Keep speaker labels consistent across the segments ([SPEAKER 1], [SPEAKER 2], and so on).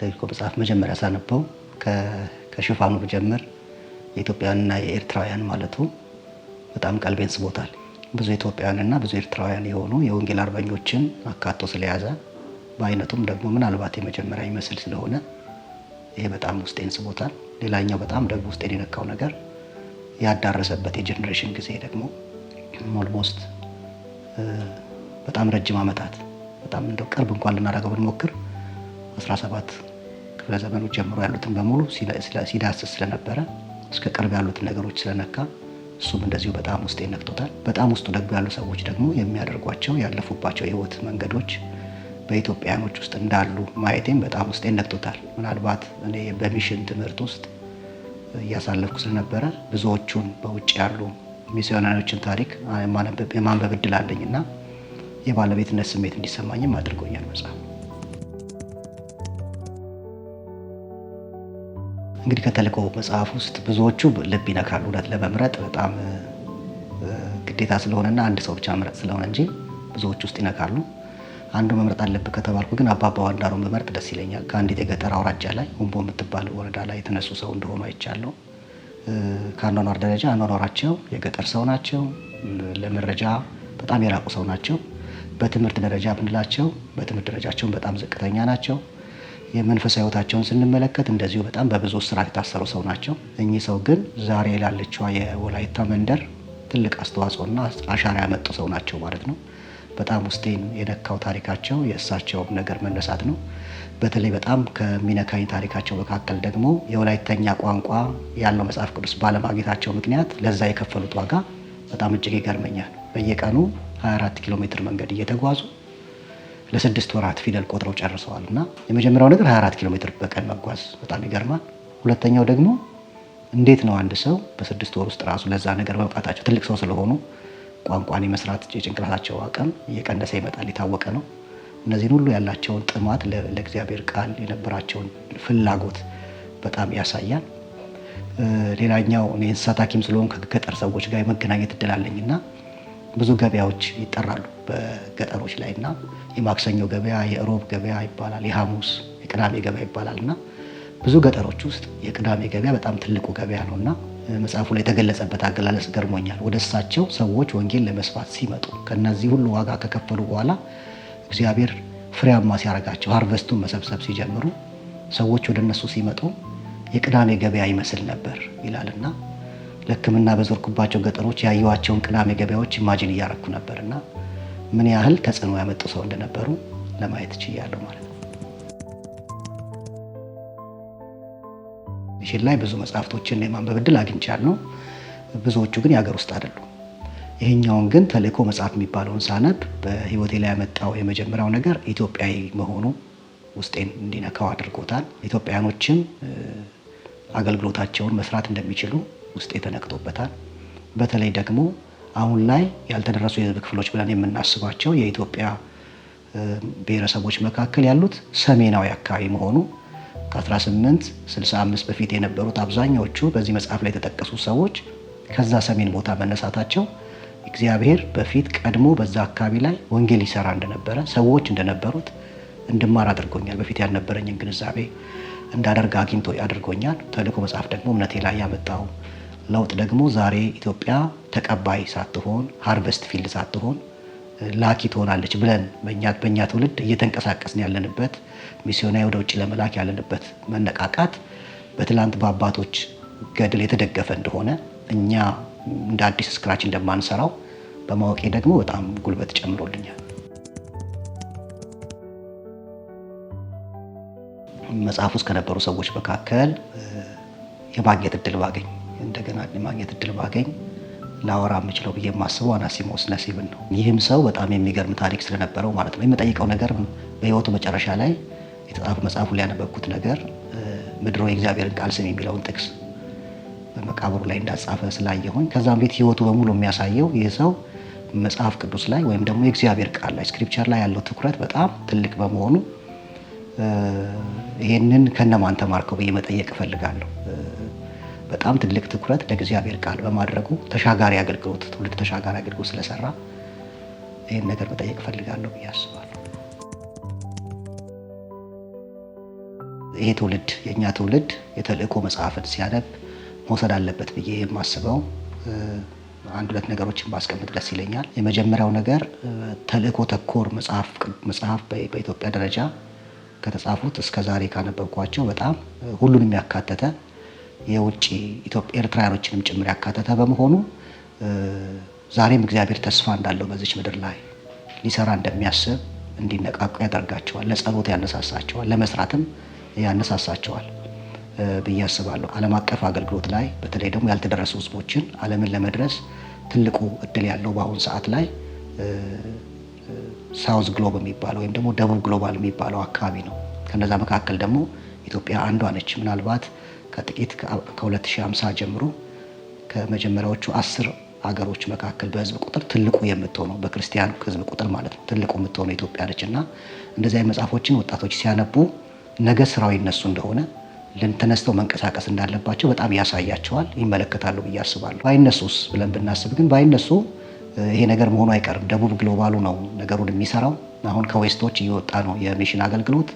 [SPEAKER 1] ተልእኮ መጽሐፍ መጀመሪያ ሳነበው ከሽፋኑ ብጀምር የኢትዮጵያውያንና የኤርትራውያን ማለቱ በጣም ቀልቤን ስቦታል። ብዙ ኢትዮጵያውያንና ብዙ ኤርትራውያን የሆኑ የወንጌል አርበኞችን አካቶ ስለያዘ በአይነቱም ደግሞ ምናልባት የመጀመሪያ ይመስል ስለሆነ ይሄ በጣም ውስጤን ስቦታል። ሌላኛው በጣም ደግሞ ውስጤን የነካው ነገር ያዳረሰበት የጄኔሬሽን ጊዜ ደግሞ ኦልሞስት በጣም ረጅም ዓመታት በጣም እንደው ቅርብ እንኳን ልናደርገው ብንሞክር 17 ክፍለ ዘመኖች ጀምሮ ያሉትን በሙሉ ሲዳስስ ስለነበረ እስከ ቅርብ ያሉትን ነገሮች ስለነካ እሱም እንደዚሁ በጣም ውስጤን ነክቶታል። በጣም ውስጡ ደግሞ ያሉ ሰዎች ደግሞ የሚያደርጓቸው ያለፉባቸው የህይወት መንገዶች በኢትዮጵያኖች ውስጥ እንዳሉ ማየቴም በጣም ውስጤን ነክቶታል። ምናልባት እኔ በሚሽን ትምህርት ውስጥ እያሳለፍኩ ስለነበረ ብዙዎቹን በውጭ ያሉ ሚስዮናሪዎችን ታሪክ የማንበብ እድል አለኝና የባለቤትነት ስሜት እንዲሰማኝም አድርጎኛል መጽሐፍ። እንግዲህ ከተልእኮ መጽሐፍ ውስጥ ብዙዎቹ ልብ ይነካሉ። እውነት ለመምረጥ በጣም ግዴታ ስለሆነና አንድ ሰው ብቻ መምረጥ ስለሆነ እንጂ ብዙዎቹ ውስጥ ይነካሉ። አንዱ መምረጥ አለብህ ከተባልኩ ግን አባባ ወንዳሮን መምረጥ ደስ ይለኛል። ከአንዲት የገጠር አውራጃ ላይ ሁምቦ የምትባል ወረዳ ላይ የተነሱ ሰው እንደሆኑ አይቻለሁ። ከአኗኗር ደረጃ አኗኗራቸው የገጠር ሰው ናቸው። ለመረጃ በጣም የራቁ ሰው ናቸው። በትምህርት ደረጃ ብንላቸው በትምህርት ደረጃቸውን በጣም ዝቅተኛ ናቸው። የመንፈሳዊ ህይወታቸውን ስንመለከት እንደዚሁ በጣም በብዙ ስራት የታሰሩ ሰው ናቸው። እኚህ ሰው ግን ዛሬ ላለችዋ የወላይታ መንደር ትልቅ አስተዋጽኦና አሻራ ያመጡ ሰው ናቸው ማለት ነው። በጣም ውስጤን የነካው ታሪካቸው የእሳቸው ነገር መነሳት ነው። በተለይ በጣም ከሚነካኝ ታሪካቸው መካከል ደግሞ የወላይተኛ ቋንቋ ያለው መጽሐፍ ቅዱስ ባለማግኘታቸው ምክንያት ለዛ የከፈሉት ዋጋ በጣም እጅግ ይገርመኛል። በየቀኑ 24 ኪሎ ሜትር መንገድ እየተጓዙ ለ6 ወራት ፊደል ቆጥረው ጨርሰዋል። እና የመጀመሪያው ነገር 24 ኪሎ ሜትር በቀን መጓዝ በጣም ይገርማል። ሁለተኛው ደግሞ እንዴት ነው አንድ ሰው በ6 ወር ውስጥ ራሱ ለዛ ነገር መብቃታቸው፣ ትልቅ ሰው ስለሆኑ ቋንቋን የመስራት የጭንቅላታቸው አቅም እየቀነሰ ይመጣል፣ የታወቀ ነው። እነዚህን ሁሉ ያላቸውን ጥማት ለእግዚአብሔር ቃል የነበራቸውን ፍላጎት በጣም ያሳያል። ሌላኛው እኔ እንስሳት ሐኪም ስለሆን ከገጠር ሰዎች ጋር የመገናኘት እድል አለኝና ብዙ ገበያዎች ይጠራሉ በገጠሮች ላይ እና የማክሰኞ ገበያ፣ የእሮብ ገበያ ይባላል፣ የሐሙስ የቅዳሜ ገበያ ይባላል እና ብዙ ገጠሮች ውስጥ የቅዳሜ ገበያ በጣም ትልቁ ገበያ ነው እና መጽሐፉ ላይ የተገለጸበት አገላለጽ ገርሞኛል። ወደ እሳቸው ሰዎች ወንጌል ለመስፋት ሲመጡ ከነዚህ ሁሉ ዋጋ ከከፈሉ በኋላ እግዚአብሔር ፍሬያማ ሲያደርጋቸው ሃርቨስቱን መሰብሰብ ሲጀምሩ ሰዎች ወደ እነሱ ሲመጡ የቅዳሜ ገበያ ይመስል ነበር ይላልና ለሕክምና በዞርኩባቸው ገጠሮች ያየኋቸውን ቅዳሜ ገበያዎች ኢማጂን እያረኩ ነበርና ምን ያህል ተጽዕኖ ያመጡ ሰው እንደነበሩ ለማየት ችያለሁ ማለት ነው። ሚሽን ላይ ብዙ መጽሐፍቶችን የማንበብ እድል አግኝቻለሁ። ብዙዎቹ ግን የሀገር ውስጥ አይደሉም። ይሄኛውን ግን ተልእኮ መጽሐፍ የሚባለውን ሳነብ በህይወቴ ላይ ያመጣው የመጀመሪያው ነገር ኢትዮጵያዊ መሆኑ ውስጤን እንዲነካው አድርጎታል። ኢትዮጵያኖችም አገልግሎታቸውን መስራት እንደሚችሉ ውስጤ ተነክቶበታል። በተለይ ደግሞ አሁን ላይ ያልተደረሱ የህዝብ ክፍሎች ብለን የምናስባቸው የኢትዮጵያ ብሔረሰቦች መካከል ያሉት ሰሜናዊ አካባቢ መሆኑ ከ1865 በፊት የነበሩት አብዛኛዎቹ በዚህ መጽሐፍ ላይ የተጠቀሱ ሰዎች ከዛ ሰሜን ቦታ መነሳታቸው እግዚአብሔር በፊት ቀድሞ በዛ አካባቢ ላይ ወንጌል ይሰራ እንደነበረ ሰዎች እንደነበሩት እንድማር አድርጎኛል። በፊት ያልነበረኝን ግንዛቤ እንዳደርግ አግኝቶ አድርጎኛል። ተልእኮ መጽሐፍ ደግሞ እምነቴ ላይ ያመጣው ለውጥ ደግሞ ዛሬ ኢትዮጵያ ተቀባይ ሳትሆን ሃርቨስት ፊልድ ሳትሆን ላኪ ትሆናለች ብለን በእኛ ትውልድ እየተንቀሳቀስን ያለንበት ሚስዮናዊ ወደ ውጭ ለመላክ ያለንበት መነቃቃት በትላንት በአባቶች ገድል የተደገፈ እንደሆነ እኛ እንደ አዲስ ስክራች እንደማንሰራው በማወቄ ደግሞ በጣም ጉልበት ጨምሮልኛል። መጽሐፍ ውስጥ ከነበሩ ሰዎች መካከል የማግኘት እድል ባገኝ ላወራ የምችለው ብዬ የማስበው አናሲሞስ ነሲብን ነው። ይህም ሰው በጣም የሚገርም ታሪክ ስለነበረው ማለት ነው። የምጠይቀው ነገር በህይወቱ መጨረሻ ላይ የተጻፈ መጽሐፉ ላይ ያነበብኩት ነገር ምድሮ የእግዚአብሔርን ቃል ስም የሚለውን ጥቅስ በመቃብሩ ላይ እንዳጻፈ ስላየሁኝ ከዛም ቤት ህይወቱ በሙሉ የሚያሳየው ይህ ሰው መጽሐፍ ቅዱስ ላይ ወይም ደግሞ የእግዚአብሔር ቃል ላይ ስክሪፕቸር ላይ ያለው ትኩረት በጣም ትልቅ በመሆኑ ይሄንን ከነማን ተማርከው ብዬ መጠየቅ እፈልጋለሁ። በጣም ትልቅ ትኩረት ለእግዚአብሔር ቃል በማድረጉ ተሻጋሪ አገልግሎት ትውልድ ተሻጋሪ አገልግሎት ስለሰራ ይሄን ነገር መጠየቅ እፈልጋለሁ ብዬ አስባለሁ። ይሄ ትውልድ የኛ ትውልድ የተልእኮ መጽሐፍን ሲያነብ መውሰድ አለበት ብዬ የማስበው አንድ ሁለት ነገሮችን ባስቀምጥ ደስ ይለኛል። የመጀመሪያው ነገር ተልእኮ ተኮር መጽሐፍ በኢትዮጵያ ደረጃ ከተጻፉት እስከ ዛሬ ካነበብኳቸው በጣም ሁሉንም ያካተተ የውጭ ኢትዮጵያ ኤርትራውያኖችንም ጭምር ያካተተ በመሆኑ ዛሬም እግዚአብሔር ተስፋ እንዳለው በዚች ምድር ላይ ሊሰራ እንደሚያስብ እንዲነቃቁ ያደርጋቸዋል፣ ለጸሎት ያነሳሳቸዋል፣ ለመስራትም ያነሳሳቸዋል ብዬ አስባለሁ። ዓለም አቀፍ አገልግሎት ላይ በተለይ ደግሞ ያልተደረሱ ህዝቦችን ዓለምን ለመድረስ ትልቁ እድል ያለው በአሁኑ ሰዓት ላይ ሳውዝ ግሎብ የሚባለው ወይም ደግሞ ደቡብ ግሎባል የሚባለው አካባቢ ነው። ከነዛ መካከል ደግሞ ኢትዮጵያ አንዷ ነች። ምናልባት ከጥቂት ከ2050 ጀምሮ ከመጀመሪያዎቹ 10 አገሮች መካከል በህዝብ ቁጥር ትልቁ የምትሆነው በክርስቲያን ህዝብ ቁጥር ማለት ነው ትልቁ የምትሆነው ኢትዮጵያ ነች እና እንደዚህ አይነት መጽሐፎችን ወጣቶች ሲያነቡ ነገ ስራው ይነሱ እንደሆነ ተነስተው መንቀሳቀስ እንዳለባቸው በጣም ያሳያቸዋል፣ ይመለከታሉ ብዬ አስባለሁ። ባይነሱስ ብለን ብናስብ ግን ባይነሱ ይሄ ነገር መሆኑ አይቀርም። ደቡብ ግሎባሉ ነው ነገሩን የሚሰራው። አሁን ከዌስቶች እየወጣ ነው የሚሽን አገልግሎት።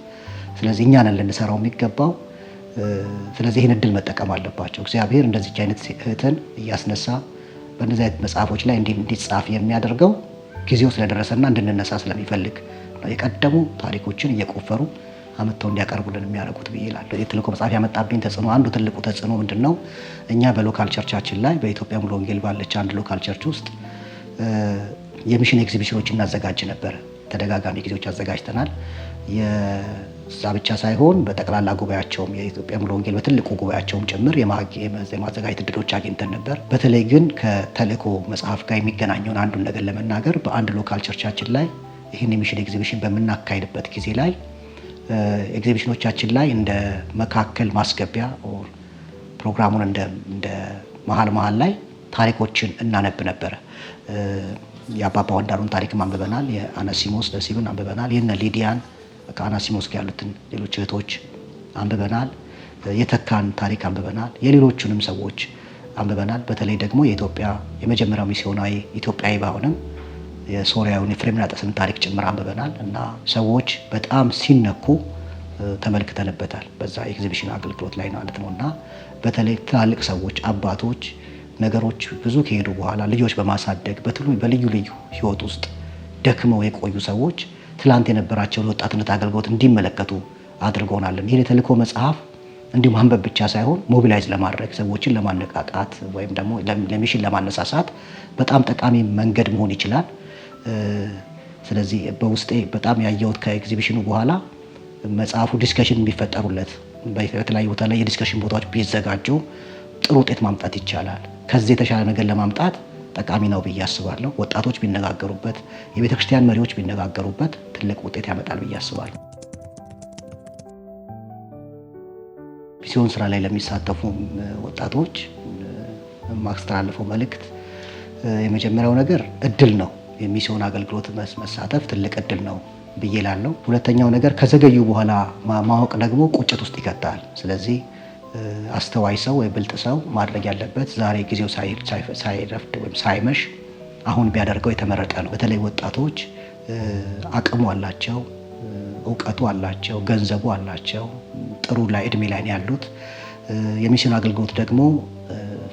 [SPEAKER 1] ስለዚህ እኛ ነን ልንሰራው የሚገባው። ስለዚህ ይህን እድል መጠቀም አለባቸው። እግዚአብሔር እንደዚህ አይነት እህትን እያስነሳ በእነዚህ አይነት መጽሐፎች ላይ እንዲጻፍ የሚያደርገው ጊዜው ስለደረሰና እንድንነሳ ስለሚፈልግ ነው። የቀደሙ ታሪኮችን እየቆፈሩ አመጣው እንዲያቀርቡልን የሚያደርጉት ብዬ እላለሁ። የተልእኮ መጽሐፍ ያመጣብኝ ተጽዕኖ አንዱ ትልቁ ተጽዕኖ ምንድነው? እኛ በሎካል ቸርቻችን ላይ በኢትዮጵያ ሙሉ ወንጌል ባለች አንድ ሎካል ቸርች ውስጥ የሚሽን ኤግዚቢሽኖች እናዘጋጅ ነበር። ተደጋጋሚ ጊዜዎች አዘጋጅተናል። የዛ ብቻ ሳይሆን በጠቅላላ ጉባኤያቸውም የኢትዮጵያ ሙሉ ወንጌል በትልቁ ጉባኤያቸውም ጭምር የማዘጋጀት እድሎች አግኝተን ነበር። በተለይ ግን ከተልእኮ መጽሐፍ ጋር የሚገናኘውን አንዱን ነገር ለመናገር በአንድ ሎካል ቸርቻችን ላይ ይህን የሚሽን ኤግዚቢሽን በምናካሄድበት ጊዜ ላይ ኤግዚቢሽኖቻችን ላይ እንደ መካከል ማስገቢያ ፕሮግራሙን እንደ መሀል ላይ ታሪኮችን እናነብ ነበረ። የአባባ ወንዳሩን ታሪክም አንብበናል። የአናሲሞስ ደሲብን አንብበናል። የነ ሊዲያን ከአናሲሞስ ጋር ያሉትን ሌሎች እህቶች አንብበናል። የተካን ታሪክ አንብበናል። የሌሎቹንም ሰዎች አንብበናል። በተለይ ደግሞ የኢትዮጵያ የመጀመሪያው ሚስዮናዊ ኢትዮጵያዊ ባሆንም የሶሪያውን የፍሬምናጦስን ታሪክ ጭምር አንብበናል እና ሰዎች በጣም ሲነኩ ተመልክተንበታል በዛ ኤግዚቢሽን አገልግሎት ላይ ማለት ነው። እና በተለይ ትላልቅ ሰዎች አባቶች ነገሮች ብዙ ከሄዱ በኋላ ልጆች በማሳደግ በልዩ ልዩ ህይወት ውስጥ ደክመው የቆዩ ሰዎች ትላንት የነበራቸውን ወጣትነት አገልግሎት እንዲመለከቱ አድርጎናል። ይህን የተልእኮ መጽሐፍ እንዲሁ ማንበብ ብቻ ሳይሆን ሞቢላይዝ ለማድረግ ሰዎችን ለማነቃቃት ወይም ደግሞ ለሚሽን ለማነሳሳት በጣም ጠቃሚ መንገድ መሆን ይችላል። ስለዚህ በውስጤ በጣም ያየሁት ከኤግዚቢሽኑ በኋላ መጽሐፉ ዲስከሽን የሚፈጠሩለት በተለያዩ ቦታ ላይ የዲስከሽን ቦታዎች ቢዘጋጁ ጥሩ ውጤት ማምጣት ይቻላል። ከዚህ የተሻለ ነገር ለማምጣት ጠቃሚ ነው ብዬ አስባለሁ። ወጣቶች ቢነጋገሩበት፣ የቤተ ክርስቲያን መሪዎች ቢነጋገሩበት ትልቅ ውጤት ያመጣል ብዬ አስባለሁ። ሚስዮን ስራ ላይ ለሚሳተፉ ወጣቶች የማስተላልፈው መልእክት የመጀመሪያው ነገር እድል ነው። የሚስዮን አገልግሎት መሳተፍ ትልቅ እድል ነው ብዬ እላለሁ። ሁለተኛው ነገር ከዘገዩ በኋላ ማወቅ ደግሞ ቁጭት ውስጥ ይከታል። ስለዚህ አስተዋይ ሰው ወይ ብልጥ ሰው ማድረግ ያለበት ዛሬ ጊዜው ሳይረፍድ ወይም ሳይመሽ አሁን ቢያደርገው የተመረጠ ነው። በተለይ ወጣቶች አቅሙ አላቸው፣ እውቀቱ አላቸው፣ ገንዘቡ አላቸው፣ ጥሩ ላይ እድሜ ላይ ያሉት። የሚስዮን አገልግሎት ደግሞ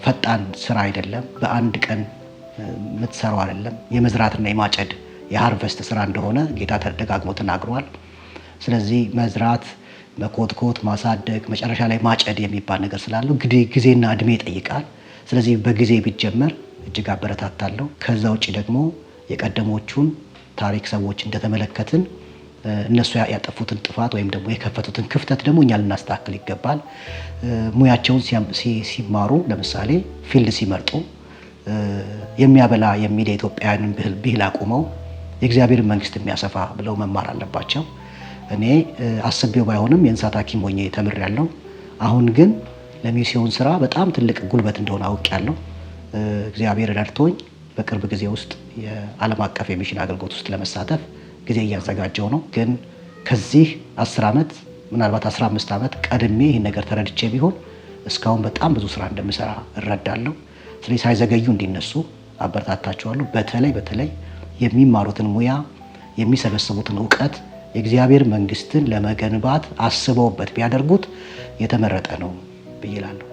[SPEAKER 1] ፈጣን ስራ አይደለም፣ በአንድ ቀን የምትሰራው አይደለም። የመዝራትና የማጨድ የሃርቨስት ስራ እንደሆነ ጌታ ተደጋግሞ ተናግሯል። ስለዚህ መዝራት፣ መኮትኮት፣ ማሳደግ መጨረሻ ላይ ማጨድ የሚባል ነገር ስላለው ጊዜና እድሜ ይጠይቃል። ስለዚህ በጊዜ ቢጀመር እጅግ አበረታታለሁ። ከዛ ውጭ ደግሞ የቀደሞቹን ታሪክ ሰዎች እንደተመለከትን እነሱ ያጠፉትን ጥፋት ወይም ደግሞ የከፈቱትን ክፍተት ደግሞ እኛ ልናስተካክል ይገባል። ሙያቸውን ሲማሩ ለምሳሌ ፊልድ ሲመርጡ የሚያበላ የሚል የኢትዮጵያውያንን ብሂል አቁመው የእግዚአብሔርን መንግስት የሚያሰፋ ብለው መማር አለባቸው። እኔ አስቤው ባይሆንም የእንስሳት ሐኪም ሆኜ ተምሬያለሁ። አሁን ግን ለሚስዮን ስራ በጣም ትልቅ ጉልበት እንደሆነ አውቄያለሁ። እግዚአብሔር ረድቶኝ በቅርብ ጊዜ ውስጥ የዓለም አቀፍ የሚሽን አገልግሎት ውስጥ ለመሳተፍ ጊዜ እያዘጋጀው ነው። ግን ከዚህ 10 ዓመት ምናልባት 15 ዓመት ቀድሜ ይህን ነገር ተረድቼ ቢሆን እስካሁን በጣም ብዙ ስራ እንደምሰራ እረዳለሁ። ስለዚህ ሳይዘገዩ እንዲነሱ አበረታታቸዋለሁ። በተለይ የሚማሩትን ሙያ የሚሰበስቡትን እውቀት የእግዚአብሔር መንግስትን ለመገንባት አስበውበት ቢያደርጉት የተመረጠ ነው ብዬ እላለሁ።